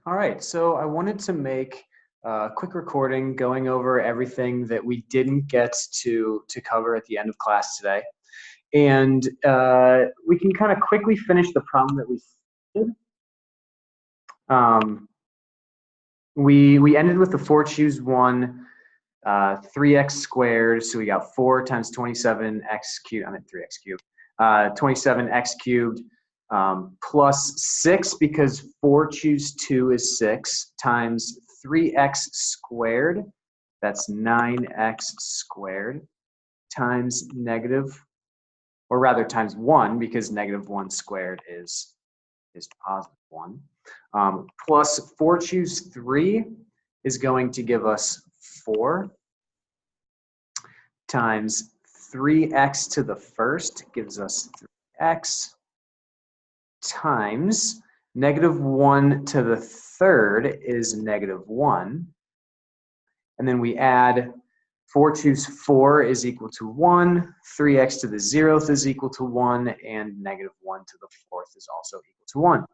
All right, so I wanted to make a quick recording going over everything that we didn't get to cover at the end of class today. And we can kind of quickly finish the problem that we did. We ended with the 4 choose 1, 3x squared. So we got 4 times 27x cubed, I meant 3x cubed, 27x cubed. Plus 6, because 4 choose 2 is 6, times 3x squared, that's 9x squared, times negative, or rather times 1, because negative 1 squared is positive 1. Plus 4 choose 3 is going to give us 4, times 3x to the first gives us 3x, times negative 1 to the third is negative 1. And then we add 4 choose 4 is equal to 1, 3x to the 0th is equal to 1, and negative 1 to the 4th is also equal to 1.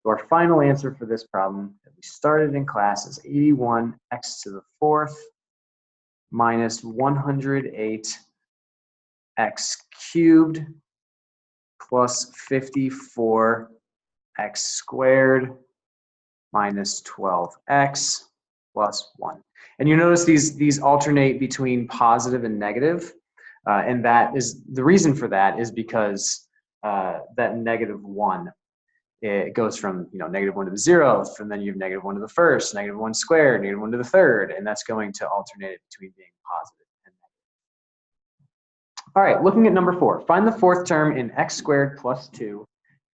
So our final answer for this problem that we started in class is 81x to the 4th minus 108x cubed plus 54x squared minus 12x plus 1. And you notice these alternate between positive and negative, and that is the reason for that is because that negative 1, it goes from negative 1 to the 0th, and then you have negative 1 to the first, negative 1 squared, negative 1 to the third, and that's going to alternate between being positive and negative. All right, looking at number 4, find the fourth term in x squared plus 2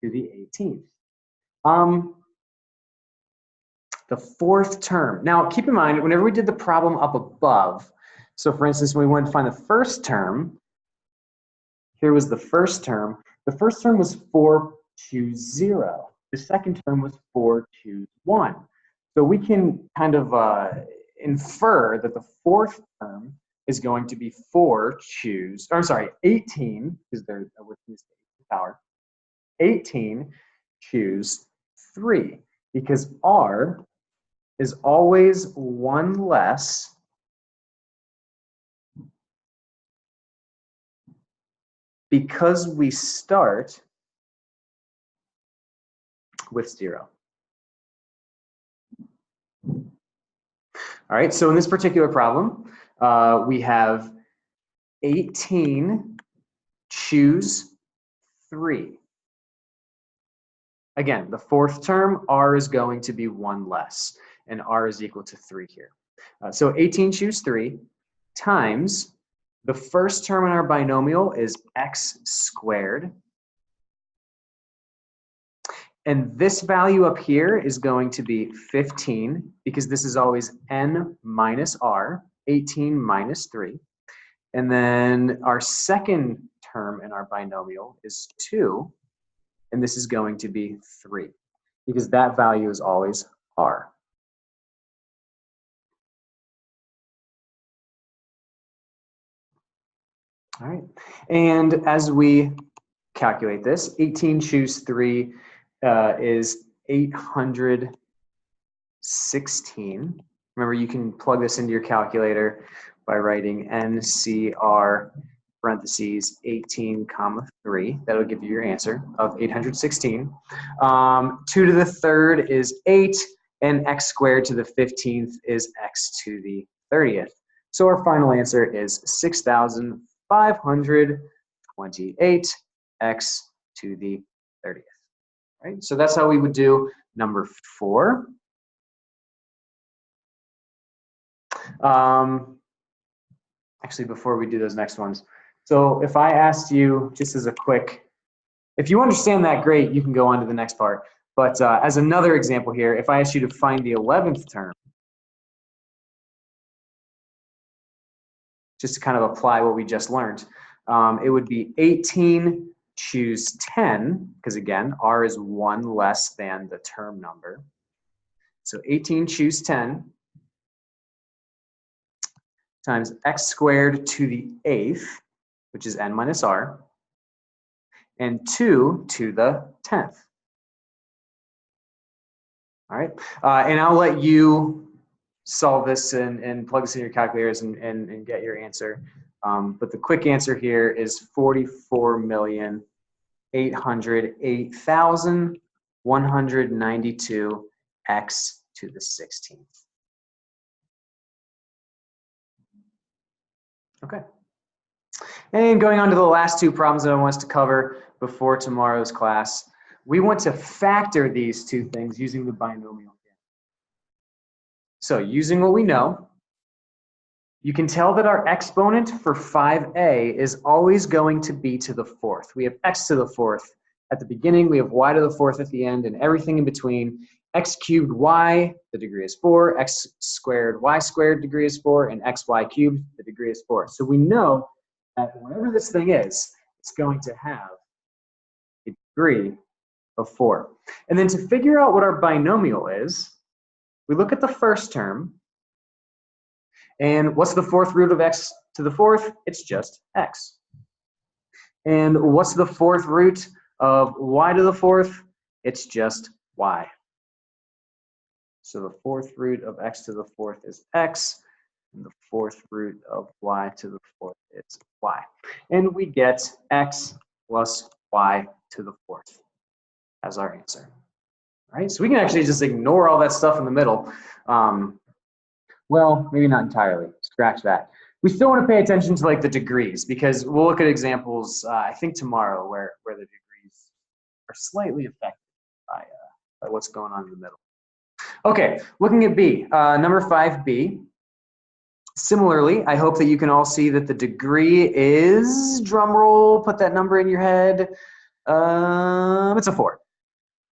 to the 18th. The fourth term. Now, keep in mind, whenever we did the problem up above, so for instance, when we wanted to find the first term, here was the first term. The first term was 4 choose 0. The second term was 4 choose 1. So we can kind of infer that the fourth term is going to be 18, because they're within the power. 18 choose 3, because r is always 1 less because we start with 0. All right, so in this particular problem, we have 18 choose 3. Again, the fourth term, r is going to be 1 less, and r is equal to 3 here. So 18 choose 3 times the first term in our binomial is x squared. And this value up here is going to be 15, because this is always n minus r, 18 minus 3. And then our second term in our binomial is 2, and this is going to be 3, because that value is always r. All right, and as we calculate this, 18 choose 3 is 816. Remember, you can plug this into your calculator by writing NCR parentheses 18 comma 3. That'll give you your answer of 816. 2 to the third is 8, and x squared to the 15th is x to the 30th. So our final answer is 6,528 x to the 30th. Right? So that's how we would do number 4. Actually, before we do those next ones, so if I asked you, just as a quick, if you understand that, great, you can go on to the next part. But as another example here, if I asked you to find the 11th term, just to kind of apply what we just learned, it would be 18 choose 10, because again, r is 1 less than the term number. So 18 choose 10 times x squared to the 8th, which is n minus r, and 2 to the 10th. All right, and I'll let you solve this and plug this in your calculators and get your answer. But the quick answer here is 44,808,192 x to the 16th. Okay. And going on to the last two problems that I want us to cover before tomorrow's class, we want to factor these two things using the binomial. So using what we know, you can tell that our exponent for 5a is always going to be to the fourth. We have x to the fourth at the beginning, we have y to the fourth at the end, and everything in between. X cubed y, the degree is 4, x squared y squared, degree is 4, and xy cubed, the degree is 4. So we know that whatever this thing is, it's going to have a degree of 4. And then to figure out what our binomial is, we look at the first term, and what's the fourth root of x to the fourth? It's just x. And what's the fourth root of y to the fourth? It's just y. So the fourth root of x to the fourth is x, and the fourth root of y to the fourth is y. And we get x plus y to the fourth as our answer. All right, so we can actually just ignore all that stuff in the middle. Well, maybe not entirely. Scratch that. We still want to pay attention to like the degrees, because we'll look at examples, I think tomorrow, where the degrees are slightly affected by what's going on in the middle. Okay, looking at B, number 5B. Similarly, I hope that you can all see that the degree is, drum roll, put that number in your head. It's a 4.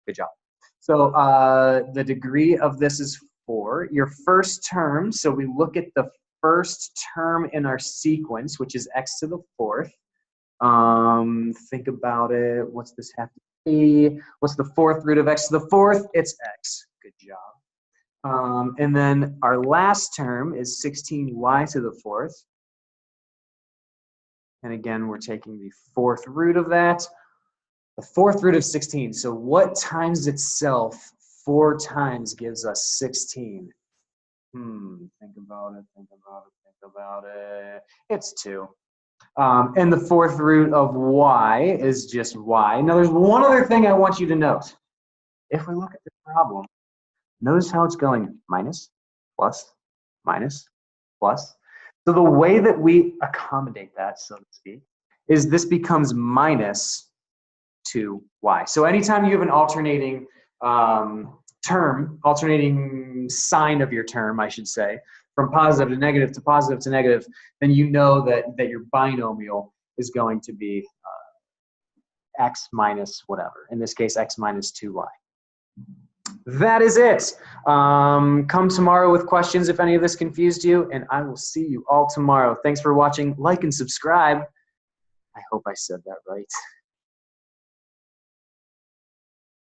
Good job. So the degree of this is 4. Your first term, so we look at the first term in our sequence, which is x to the fourth. Think about it. What's this have to be? What's the fourth root of x to the fourth? It's x. Good job. And then our last term is 16y to the fourth. And again, we're taking the fourth root of that. The fourth root of 16. So what times itself 4 times gives us 16? Think about it, think about it, think about it. It's 2. And the fourth root of y is just y. Now there's one other thing I want you to note. If we look at the problem, notice how it's going minus, plus, minus, plus. So the way that we accommodate that, so to speak, is this becomes minus 2y. So anytime you have an alternating term, alternating sign of your term, I should say, from positive to negative to positive to negative, then you know that your binomial is going to be x minus whatever. In this case, x minus 2y. That is it. Come tomorrow with questions if any of this confused you, and I will see you all tomorrow. Thanks for watching. Like and subscribe. I hope I said that right.